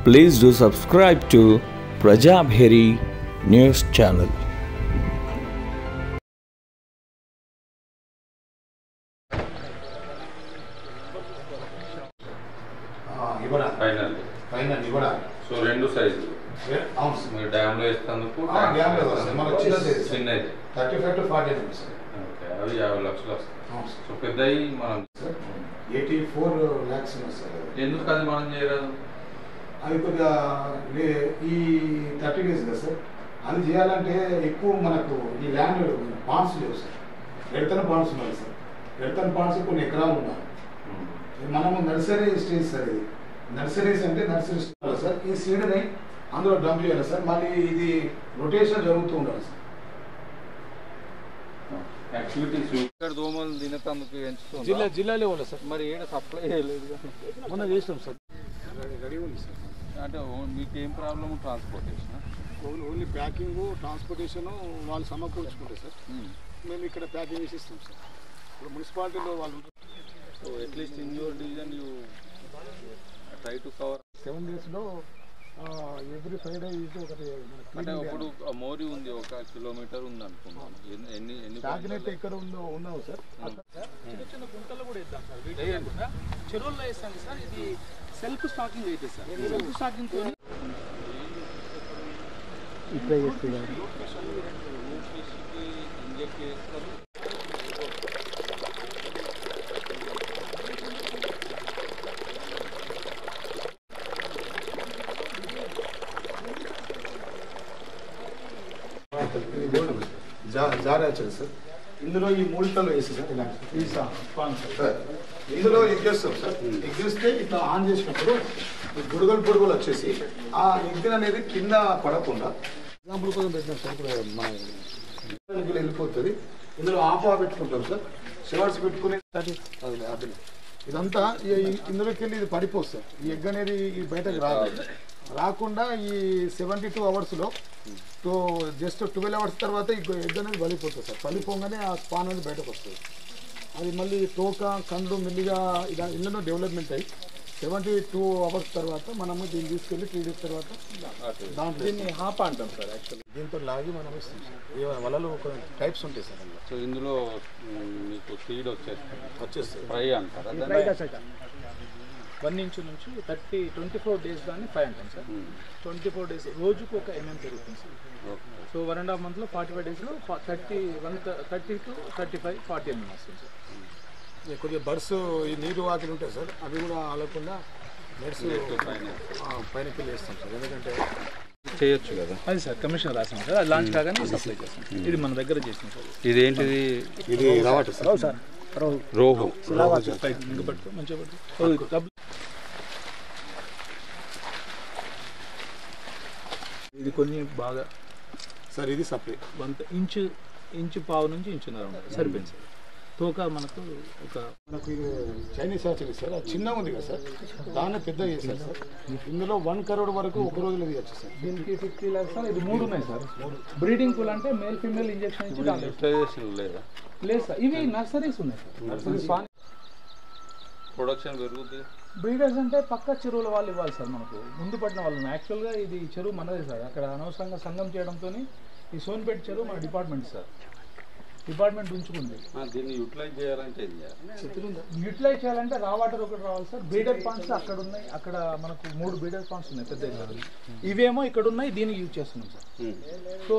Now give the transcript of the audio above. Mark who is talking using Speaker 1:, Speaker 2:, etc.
Speaker 1: Please do subscribe to Prajabheri News Channel.
Speaker 2: So రెండు సైజులు డ్యామ్లో వేస్తేందుకు చిన్నది
Speaker 3: 35 to 40 సార్.
Speaker 2: ఓకే, అవి 50 లక్షలు వస్తాయి. సో పెద్దవి మనం
Speaker 3: 84 lakhs ఉన్నాయి సార్.
Speaker 2: ఎందుకు అది మనం చేయరాదు?
Speaker 3: అది కొద్దిగా ఈ 30 days కదా సార్, అది చేయాలంటే ఎక్కువ మనకు ఈ ల్యాండ్ పాండ్స్ లేవు సార్. ఎడతన పాండ్స్ ఉన్నాయి సార్. ఎడతన పాండ్స్ కొన్ని ఎకరాలు ఉన్నాయి. మనము నర్సరీ స్టేజ్ సార్. ఇది నర్సరీస్ అంటే నర్సరీ స్టేజ్ సార్. ఈ సీడ్ని అందులో డంప్ చేయాలి సార్. మళ్ళీ ఇది రొటేషన్ జరుగుతూ ఉండాలి సార్.
Speaker 2: యాక్టివిటీస్ ఇక్కడ దోమలు తినతందుకు ఎంచుతుంది
Speaker 4: జిల్లా లెవెల్ సార్.
Speaker 2: మరి ఏడ సప్లై చేయలేదు.
Speaker 4: మొన్న చేసినాం సార్.
Speaker 3: రెడీ ఉంది సార్.
Speaker 2: అంటే మీకు ఏం problem? Transportation,
Speaker 3: only packing, transportation వాళ్ళు సమకూర్చుకుంటారు సార్. మేము ఇక్కడ ప్యాకింగ్ చేసి ఇస్తాం సార్. ఇప్పుడు మున్సిపాలిటీలో వాళ్ళు
Speaker 2: so at least in your division you try to cover
Speaker 3: 7 days every Friday ఒకటి.
Speaker 2: అంటే ఇప్పుడు మోరీ ఉంది, 1 కిలోమీటర్ ఉంది అనుకున్నాను. ఎన్ని
Speaker 3: ప్యాకెట్ ఎక్కడ ఉన్నావు సార్?
Speaker 4: చిన్న చిన్న గుంటలు కూడా ఇద్దాం సార్. చెరువుల్లో వేస్తాం సార్. ఇది సెల్ఫ్ స్టాకింగ్ అయితే సార్. సెల్ఫ్ స్టాకింగ్ తో
Speaker 3: ఇట్లా చేస్తే
Speaker 2: ఇంజెక్ట్ చేస్తారు.
Speaker 3: జారాచారు సార్. ఇందులో ఈ మూలికలు వేసి సార్ సార్, ఇందులో ఎగ్ వేస్తాం సార్. ఎగ్ వేస్తే ఇట్లా ఆన్ చేసినప్పుడు బుడగలు వచ్చేసి ఆ ఎగ్ అనేది కింద పడకుండా ఎగ్జాంపుల్ కోసం పెట్టినాం సార్. ఇప్పుడు మన వెళ్ళిపోతుంది. ఇందులో ఆఫా పెట్టుకుంటాం సార్. షవర్స్ పెట్టుకుని ఇదంతా ఇందులోకి వెళ్ళి ఇది పడిపోతుంది సార్. ఈ ఎగ్ అనేది బయటకు రాకుండా ఈ 72 hours జస్ట్ 12 hours తర్వాత ఈ ఎగ్ అనేది బలిపోతుంది సార్. బలిపోగానే ఆ స్పాన్ అనేది బయటకు వస్తుంది. అది మళ్ళీ తోక కండ్లు మెల్లిగా ఇందులో డెవలప్మెంట్ అయ్యి 72 hours తర్వాత మనము దీన్ని తీసుకెళ్ళి 3 days తర్వాత దాంట్లో దీన్ని హాప అంటాం సార్. యాక్చువల్లీ దీంతో లాగి మనం ఇస్తాం సార్. వలలో ఒక టైప్స్ ఉంటాయి సార్.
Speaker 2: సో ఇందులో మీకు సీడ్ వచ్చేస్తుంది. ఫ్రై అంటారా?
Speaker 4: 1 inch నుంచి 24 days దాన్ని 5 అంటాం సార్. 24 days రోజుకు ఒక పెరుగుతుంది sir. So 1.5 month 45 days 30 to 35 40 వస్తుంది సార్.
Speaker 3: కొద్దిగా బర్డ్స్ ఈ నీరు వాకిలు ఉంటాయి సార్. అవి కూడా ఆలకుండా బర్డ్స్ పైన వేస్తాం సార్. ఎందుకంటే
Speaker 2: చేయొచ్చు కదా.
Speaker 4: అది సార్ కమిషన్ రాసాం సార్. అది లాంచ్ కాగానే సప్లై చేస్తాం. ఇది మన దగ్గర చేసినాం సార్.
Speaker 2: ఇదేంటిది?
Speaker 3: ఇది రావట్లేదు సార్.
Speaker 2: రోహు
Speaker 4: మంచిగా పట్టు. ఇది కొన్ని బాగా
Speaker 3: సార్. ఇది సప్లై
Speaker 4: 1 ఇంచు పావు నుంచి ఇంచున్నర ఉంటుంది. సరిపోయింది సార్. తోక మనకు
Speaker 3: ఇది చైనీస్ యాక్చువల్లీ సార్. అది చిన్నగా ఉంది కదా సార్. దాన్ని పెద్ద చేశారు సార్. ఇందులో 1 crore వరకు ఒక రోజులో తీయచ్చు సార్.
Speaker 4: దీనికి 50 lakhs సార్. ఇది 3 ఉన్నాయి సార్. బ్రీడింగ్ పూల్ అంటే మేల్ ఫీమేల్ ఇంజెక్షన్ ఇచ్చి
Speaker 2: లేదా?
Speaker 4: లేదు సార్. ఇవి నర్సరీస్ ఉన్నాయి సార్. నర్సరీస్
Speaker 2: ప్రొడక్షన్ పెరుగుతుంది.
Speaker 4: బ్రీడర్స్ అంటే పక్క చెరువుల వాళ్ళు ఇవ్వాలి సార్. మనకు ముందు పడిన వాళ్ళు. యాక్చువల్గా ఇది చెరువు మనదే సార్. అక్కడ అనవసరంగా సంఘం చేయడంతో ఈ సోన్పేట చెరువు మన డిపార్ట్మెంట్ సార్. డిపార్ట్మెంట్ ఉంచుకుంది.
Speaker 2: దీన్ని యూటిలైజ్ చేయాలంటే
Speaker 4: యూటిలైజ్ చేయాలంటే రా వాటర్ ఒకటి రావాలి సార్. బ్రీడర్ పాండ్స్ అక్కడ ఉన్నాయి. అక్కడ మనకు 3 బ్రీడర్ పాండ్స్ ఉన్నాయి పెద్ద. ఇవేమో ఇక్కడ ఉన్నాయి. దీనికి యూజ్ చేస్తున్నాం సార్. సో